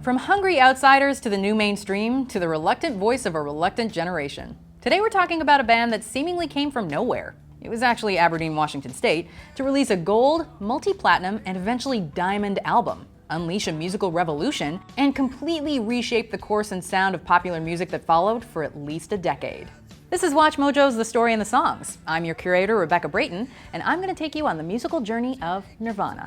From hungry outsiders to the new mainstream to the reluctant voice of a reluctant generation. Today we're talking about a band that seemingly came from nowhere. It was actually Aberdeen, Washington State, to release a gold, multi-platinum, and eventually diamond album, unleash a musical revolution, and completely reshape the course and sound of popular music that followed for at least a decade. This is Watch Mojo's The Story and the Songs. I'm your curator, Rebecca Brayton, and I'm going to take you on the musical journey of Nirvana.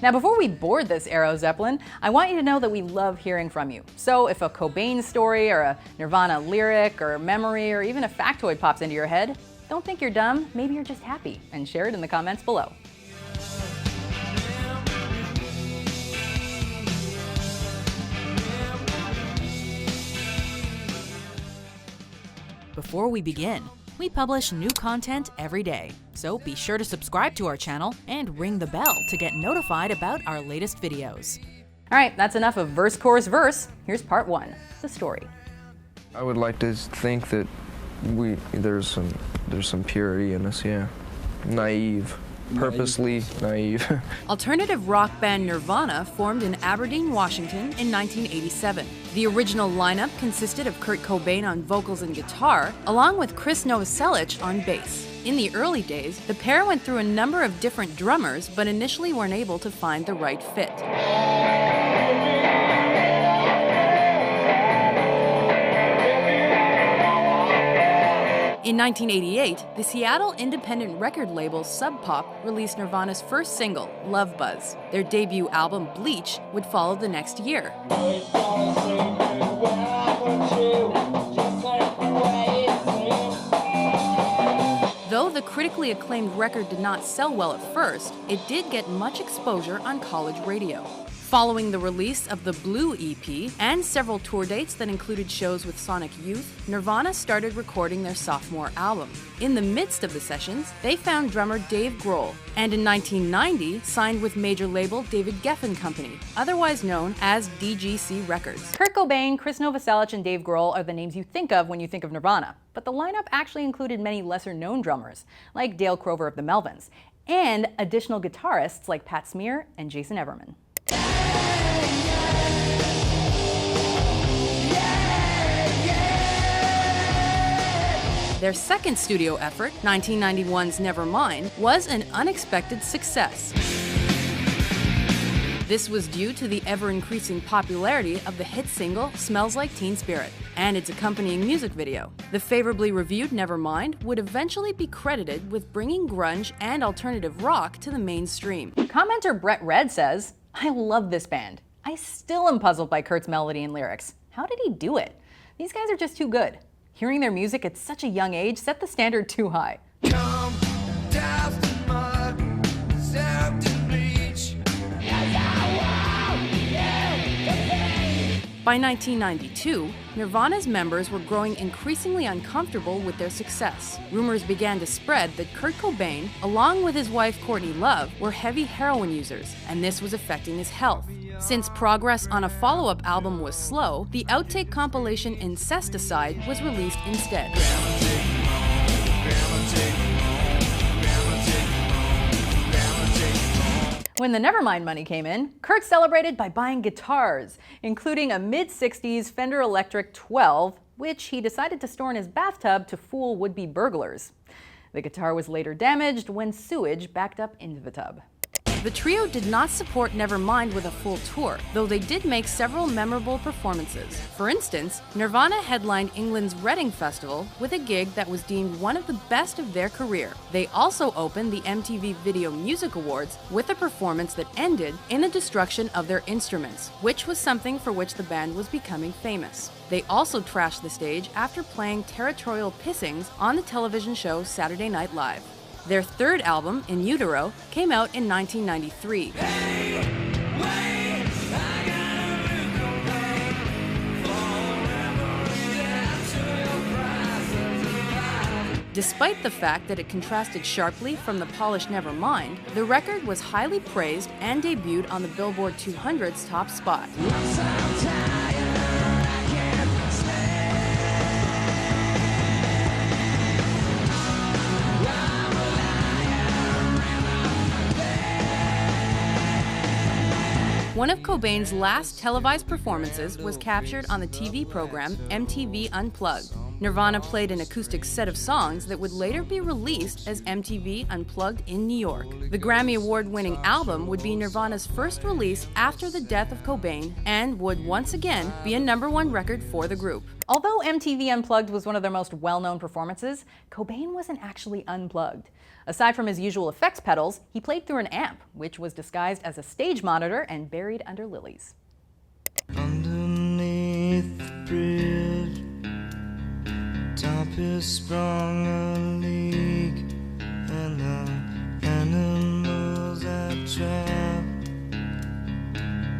Now, before we board this Aero Zeppelin, I want you to know that we love hearing from you. So if a Cobain story or a Nirvana lyric or memory or even a factoid pops into your head, don't think you're dumb, maybe you're just happy, and share it in the comments below. Before we begin, we publish new content every day, so be sure to subscribe to our channel and ring the bell to get notified about our latest videos. All right, that's enough of verse, chorus, verse. Here's part one, the story. I would like to think that there's some purity in us, yeah. Naive. Purposely naive. Alternative rock band Nirvana formed in Aberdeen, Washington in 1987. The original lineup consisted of Kurt Cobain on vocals and guitar, along with Chris Novoselic on bass. In the early days, the pair went through a number of different drummers, but initially weren't able to find the right fit. In 1988, the Seattle independent record label Sub Pop released Nirvana's first single, Love Buzz. Their debut album, Bleach, would follow the next year. Though the critically acclaimed record did not sell well at first, it did get much exposure on college radio. Following the release of the Blue EP and several tour dates that included shows with Sonic Youth, Nirvana started recording their sophomore album. In the midst of the sessions, they found drummer Dave Grohl, and in 1990 signed with major label David Geffen Company, otherwise known as DGC Records. Kurt Cobain, Chris Novoselic, and Dave Grohl are the names you think of when you think of Nirvana, but the lineup actually included many lesser-known drummers, like Dale Crover of the Melvins, and additional guitarists like Pat Smear and Jason Everman. Their second studio effort, 1991's Nevermind, was an unexpected success. This was due to the ever-increasing popularity of the hit single Smells Like Teen Spirit and its accompanying music video. The favorably reviewed Nevermind would eventually be credited with bringing grunge and alternative rock to the mainstream. Commenter Brett Red says, "I love this band. I still am puzzled by Kurt's melody and lyrics. How did he do it? These guys are just too good. Hearing their music at such a young age set the standard too high." By 1992, Nirvana's members were growing increasingly uncomfortable with their success. Rumors began to spread that Kurt Cobain, along with his wife Courtney Love, were heavy heroin users, and this was affecting his health. Since progress on a follow-up album was slow, the outtake compilation Incesticide was released instead. When the Nevermind money came in, Kurt celebrated by buying guitars, including a mid-60s Fender Electric 12, which he decided to store in his bathtub to fool would-be burglars. The guitar was later damaged when sewage backed up into the tub. The trio did not support Nevermind with a full tour, though they did make several memorable performances. For instance, Nirvana headlined England's Reading Festival with a gig that was deemed one of the best of their career. They also opened the MTV Video Music Awards with a performance that ended in the destruction of their instruments, which was something for which the band was becoming famous. They also trashed the stage after playing territorial pissings on the television show Saturday Night Live. Their third album, In Utero, came out in 1993. Despite the fact that it contrasted sharply from the polished Nevermind, the record was highly praised and debuted on the Billboard 200's top spot. One of Cobain's last televised performances was captured on the TV program MTV Unplugged. Nirvana played an acoustic set of songs that would later be released as MTV Unplugged in New York. The Grammy Award-winning album would be Nirvana's first release after the death of Cobain and would once again be a #1 record for the group. Although MTV Unplugged was one of their most well-known performances, Cobain wasn't actually unplugged. Aside from his usual effects pedals, he played through an amp, which was disguised as a stage monitor and buried under lilies. Underneath the bridge, top is sprung a leak, and the animals I trap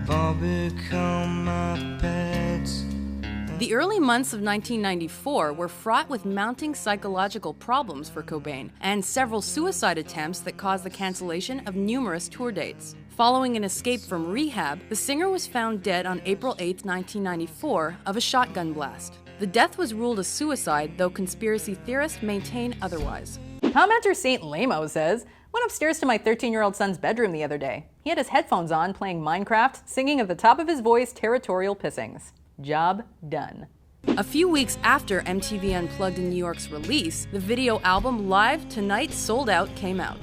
all become my pets. The early months of 1994 were fraught with mounting psychological problems for Cobain and several suicide attempts that caused the cancellation of numerous tour dates. Following an escape from rehab, the singer was found dead on April 8, 1994, of a shotgun blast. The death was ruled a suicide, though conspiracy theorists maintain otherwise. Commenter Saint Lamo says, "Went upstairs to my 13-year-old son's bedroom the other day. He had his headphones on, playing Minecraft, singing at the top of his voice territorial pissings. Job done." A few weeks after MTV Unplugged in New York's release, the video album Live Tonight Sold Out came out.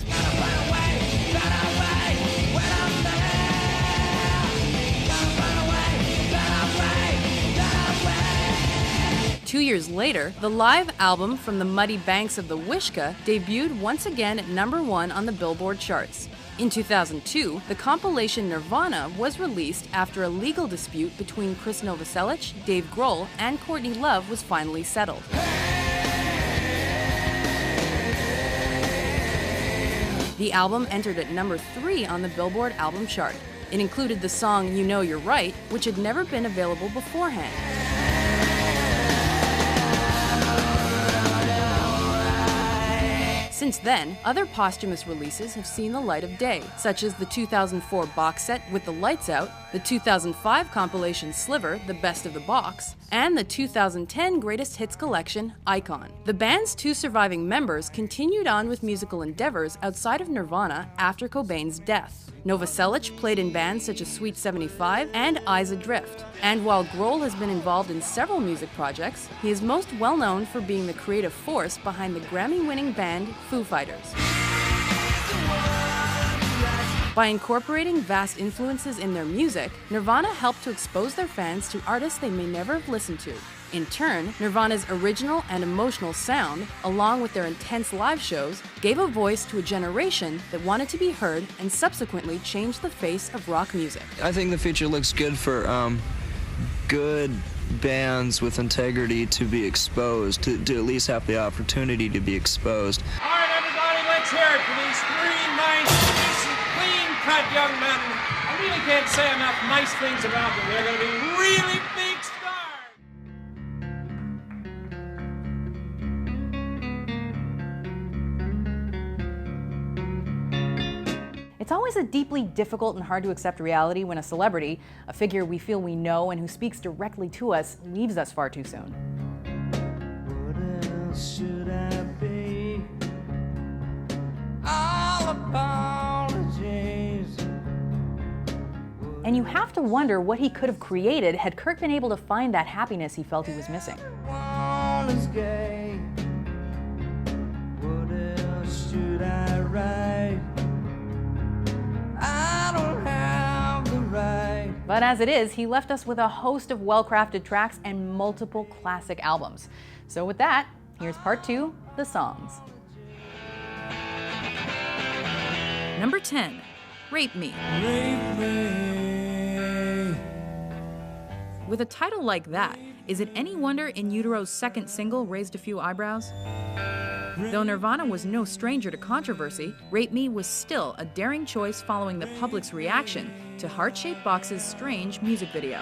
2 years later, the live album From the Muddy Banks of the Wishkah debuted once again at #1 on the Billboard charts. In 2002, the compilation Nirvana was released after a legal dispute between Chris Novoselic, Dave Grohl, and Courtney Love was finally settled. The album entered at #3 on the Billboard album chart. It included the song You Know You're Right, which had never been available beforehand. Since then, other posthumous releases have seen the light of day, such as the 2004 box set With the Lights Out, the 2005 compilation Sliver, The Best of the Box, and the 2010 Greatest Hits collection, Icon. The band's 2 surviving members continued on with musical endeavors outside of Nirvana after Cobain's death. Novoselic played in bands such as Sweet 75 and Adrift. And while Grohl has been involved in several music projects, he is most well known for being the creative force behind the Grammy-winning band Foo Fighters. By incorporating vast influences in their music, Nirvana helped to expose their fans to artists they may never have listened to. In turn, Nirvana's original and emotional sound, along with their intense live shows, gave a voice to a generation that wanted to be heard and subsequently changed the face of rock music. I think the future looks good for good bands with integrity to be exposed, to at least have the opportunity to be exposed. All right, everybody, let's hear it for these 3 nice, decent, clean-cut young men. I really can't say enough nice things about them. They're going to be really big stars. It's always a deeply difficult and hard to accept reality when a celebrity, a figure we feel we know and who speaks directly to us, leaves us far too soon. What else should I be? All apologies. And you have to wonder what he could have created had Kurt been able to find that happiness he felt he was missing. Everyone is gay. What else should I write? I don't have the right. But as it is, he left us with a host of well-crafted tracks and multiple classic albums. So with that, here's part 2, the songs. Number 10, Rape Me. Rape me. With a title like that, is it any wonder In Utero's second single raised a few eyebrows? Though Nirvana was no stranger to controversy, Rape Me was still a daring choice following the public's reaction to Heart-Shaped Box's strange music video.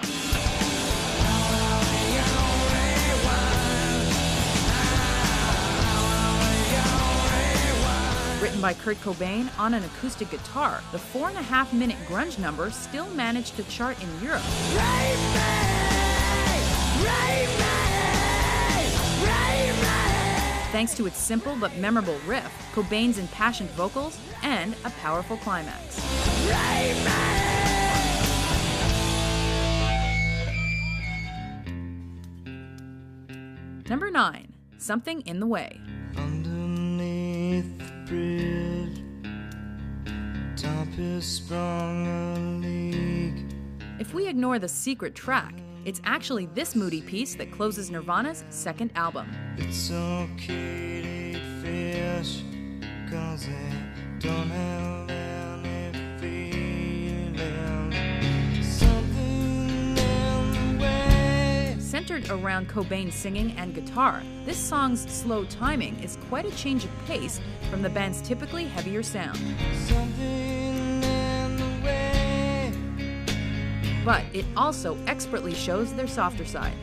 Written by Kurt Cobain on an acoustic guitar, the 4.5-minute grunge number still managed to chart in Europe. Rape me. Rape me. Rape me. Thanks to its simple but memorable riff, Cobain's impassioned vocals, and a powerful climax. Rape me. Number 9. Something in the Way. Underneath the bridge, top is sprung a leak. If we ignore the secret track, it's actually this moody piece that closes Nirvana's second album. It's okay to eat fish, 'cause they don't have any feeling. Something in the way. Centered around Cobain's singing and guitar, this song's slow timing is quite a change of pace from the band's typically heavier sound. Something in the way. But it also expertly shows their softer side.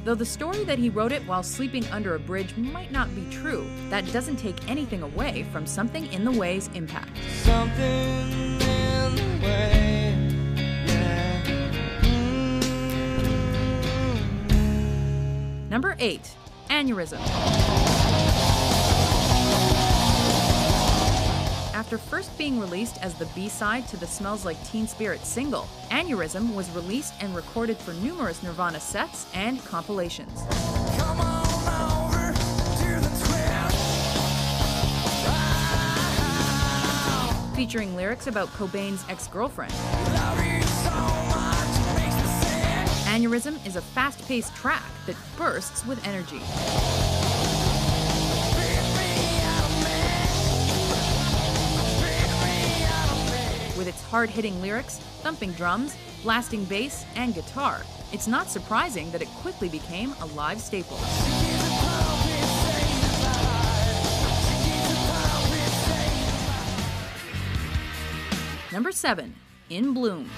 Though the story that he wrote it while sleeping under a bridge might not be true, that doesn't take anything away from Something in the Way's impact. Something in the way. Yeah. Number 8. Aneurysm. After first being released as the B-side to the Smells Like Teen Spirit single, Aneurysm was released and recorded for numerous Nirvana sets and compilations. Come on over to the twist. Featuring lyrics about Cobain's ex-girlfriend. Love you so much, it makes me sick. Aneurysm is a fast-paced track that bursts with energy. With its hard-hitting lyrics, thumping drums, blasting bass, and guitar, it's not surprising that it quickly became a live staple. Number 7. In Bloom.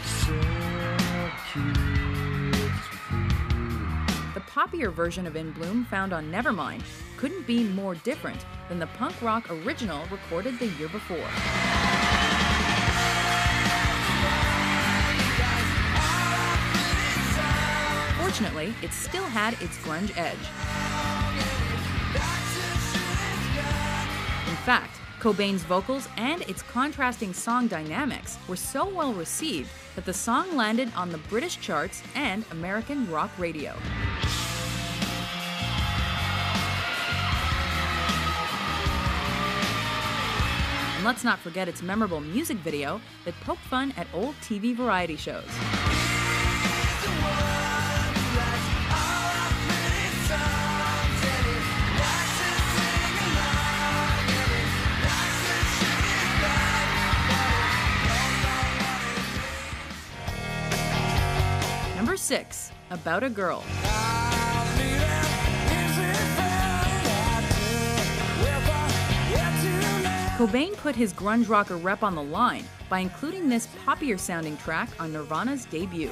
The poppier version of In Bloom found on Nevermind couldn't be more different than the punk rock original recorded the year before. Fortunately, it still had its grunge edge. In fact, Cobain's vocals and its contrasting song dynamics were so well received that the song landed on the British charts and American rock radio. And let's not forget its memorable music video that poked fun at old TV variety shows. Number 6. About a Girl. Cobain put his grunge rocker rep on the line by including this poppier sounding track on Nirvana's debut.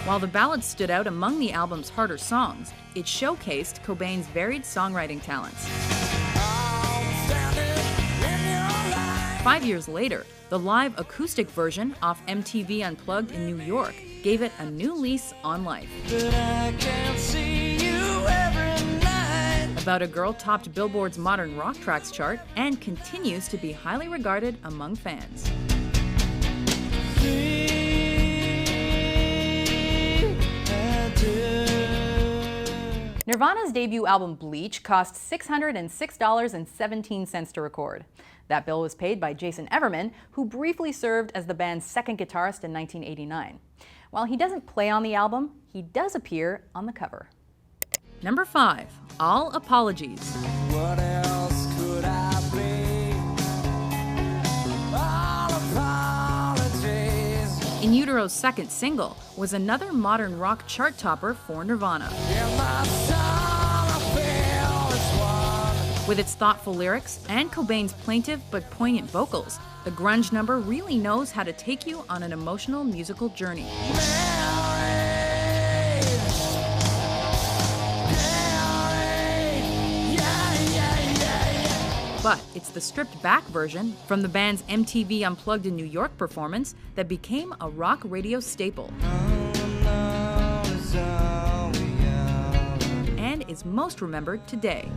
While the ballad stood out among the album's harder songs, it showcased Cobain's varied songwriting talents. 5 years later, the live acoustic version off MTV Unplugged in New York gave it a new lease on life. About a Girl topped Billboard's Modern Rock Tracks chart and continues to be highly regarded among fans. Nirvana's debut album Bleach cost $606.17 to record. That bill was paid by Jason Everman, who briefly served as the band's second guitarist in 1989. While he doesn't play on the album, he does appear on the cover. Number 5. All Apologies. What else could I be? All apologies. In Utero's second single was another modern rock chart topper for Nirvana. In my soul, I feel it's one. With its thoughtful lyrics and Cobain's plaintive but poignant vocals, the grunge number really knows how to take you on an emotional musical journey. But it's the stripped-back version from the band's MTV Unplugged in New York performance that became a rock radio staple. And is most remembered today.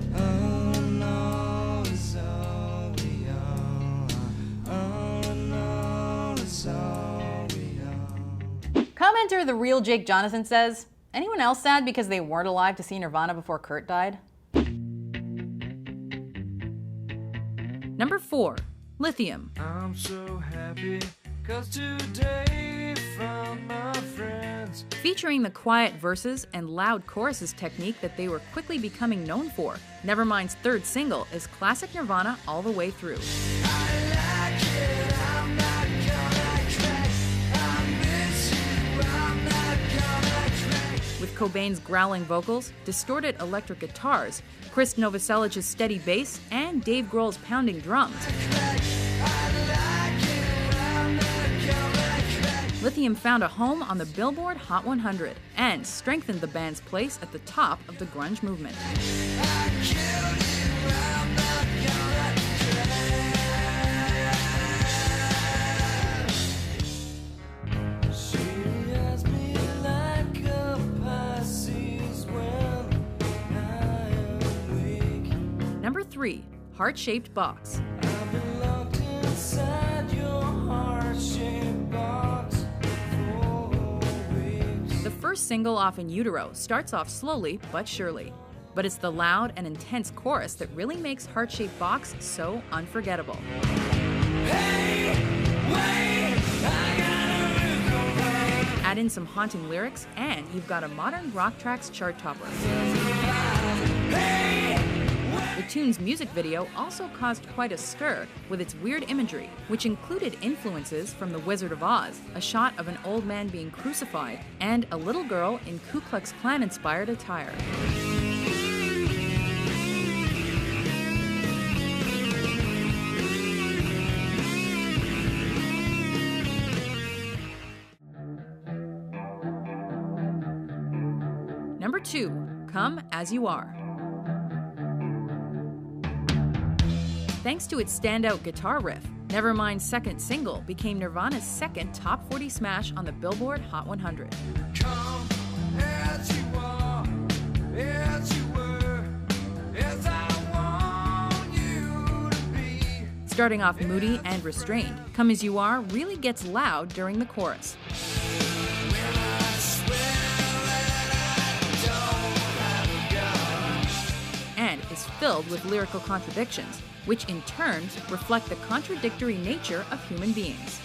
Coming Commenter The Real Jake Jonathan says, anyone else sad because they weren't alive to see Nirvana before Kurt died? Number 4. Lithium. I'm so happy 'cause today found my friends. Featuring the quiet verses and loud choruses technique that they were quickly becoming known for, Nevermind's third single is classic Nirvana all the way through. With Cobain's growling vocals, distorted electric guitars, Chris Novoselic's steady bass, and Dave Grohl's pounding drums, Lithium found a home on the Billboard Hot 100 and strengthened the band's place at the top of the grunge movement. Number 3. Heart-Shaped Box. The first single off In Utero starts off slowly but surely. But it's the loud and intense chorus that really makes Heart-Shaped Box so unforgettable. Add in some haunting lyrics, and you've got a modern rock tracks chart topper. The tune's music video also caused quite a stir with its weird imagery, which included influences from The Wizard of Oz, a shot of an old man being crucified, and a little girl in Ku Klux Klan-inspired attire. Number 2. Come As You Are. Thanks to its standout guitar riff, Nevermind's second single became Nirvana's second top 40 smash on the Billboard Hot 100. Come as you are, as you were, as I want you to be. Starting off moody and restrained, Come As You Are really gets loud during the chorus. And is filled with lyrical contradictions, which in turn reflect the contradictory nature of human beings.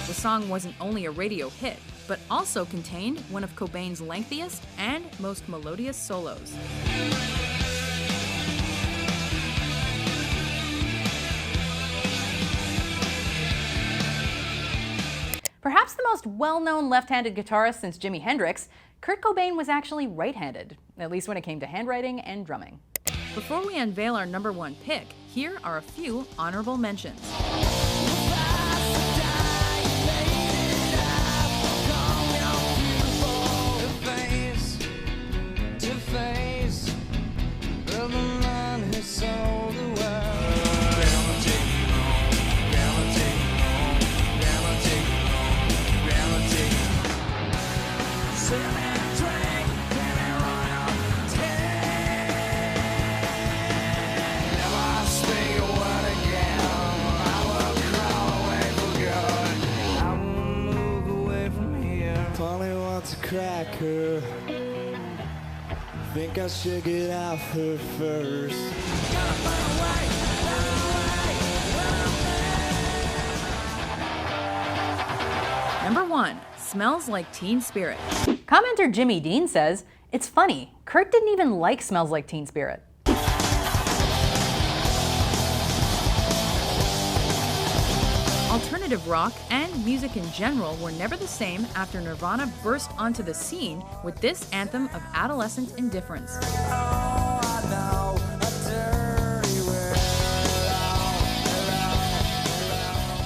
The song wasn't only a radio hit, but also contained one of Cobain's lengthiest and most melodious solos. Perhaps the most well-known left-handed guitarist since Jimi Hendrix, Kurt Cobain was actually right-handed, at least when it came to handwriting and drumming. Before we unveil our number 1 pick, here are a few honorable mentions. Cracker. Think I should get off her first. Number 1. Smells Like Teen Spirit. Commenter Jimmy Dean says, it's funny, Kurt didn't even like Smells Like Teen Spirit. Alternative rock and music in general were never the same after Nirvana burst onto the scene with this anthem of adolescent indifference.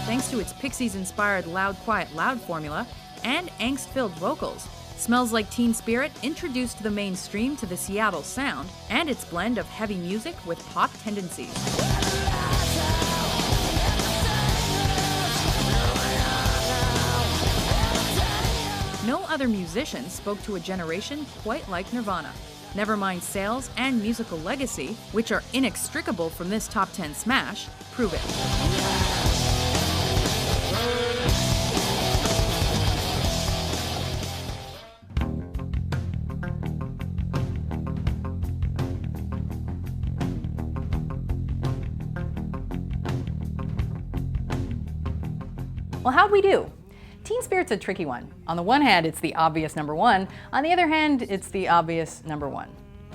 Thanks to its Pixies-inspired loud, quiet, loud formula and angst-filled vocals, Smells Like Teen Spirit introduced the mainstream to the Seattle sound and its blend of heavy music with pop tendencies. No other musician spoke to a generation quite like Nirvana. Nevermind's sales and musical legacy, which are inextricable from this top 10 smash, prove it. Well, how'd we do? Teen Spirit's a tricky one. On the one hand, it's the obvious number one. On the other hand, it's the obvious number one.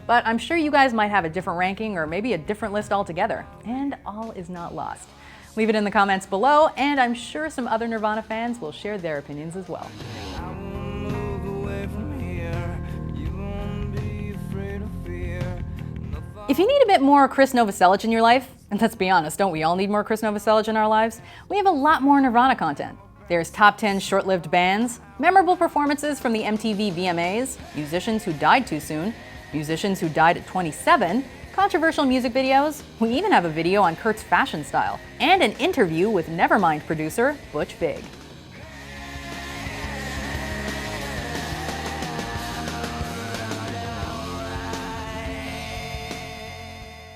But I'm sure you guys might have a different ranking or maybe a different list altogether. And all is not lost. Leave it in the comments below, and I'm sure some other Nirvana fans will share their opinions as well. If you need a bit more Chris Novoselic in your life, and let's be honest, don't we all need more Chris Novoselic in our lives? We have a lot more Nirvana content. There's top 10 short-lived bands, memorable performances from the MTV VMAs, musicians who died too soon, musicians who died at 27, controversial music videos, we even have a video on Kurt's fashion style, and an interview with Nevermind producer Butch Vig.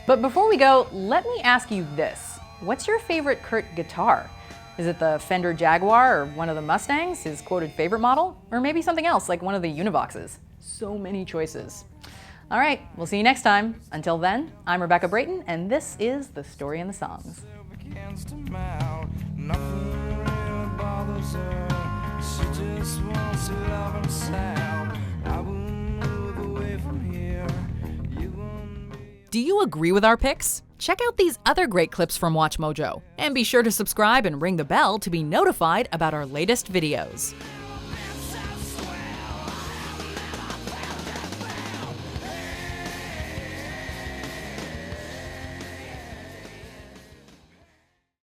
But before we go, let me ask you this. What's your favorite Kurt guitar? Is it the Fender Jaguar or one of the Mustangs, his quoted favorite model? Or maybe something else like one of the Univoxes? So many choices. All right, we'll see you next time. Until then, I'm Rebecca Brayton, and this is The Story and the Songs. Do you agree with our picks? Check out these other great clips from WatchMojo, and be sure to subscribe and ring the bell to be notified about our latest videos.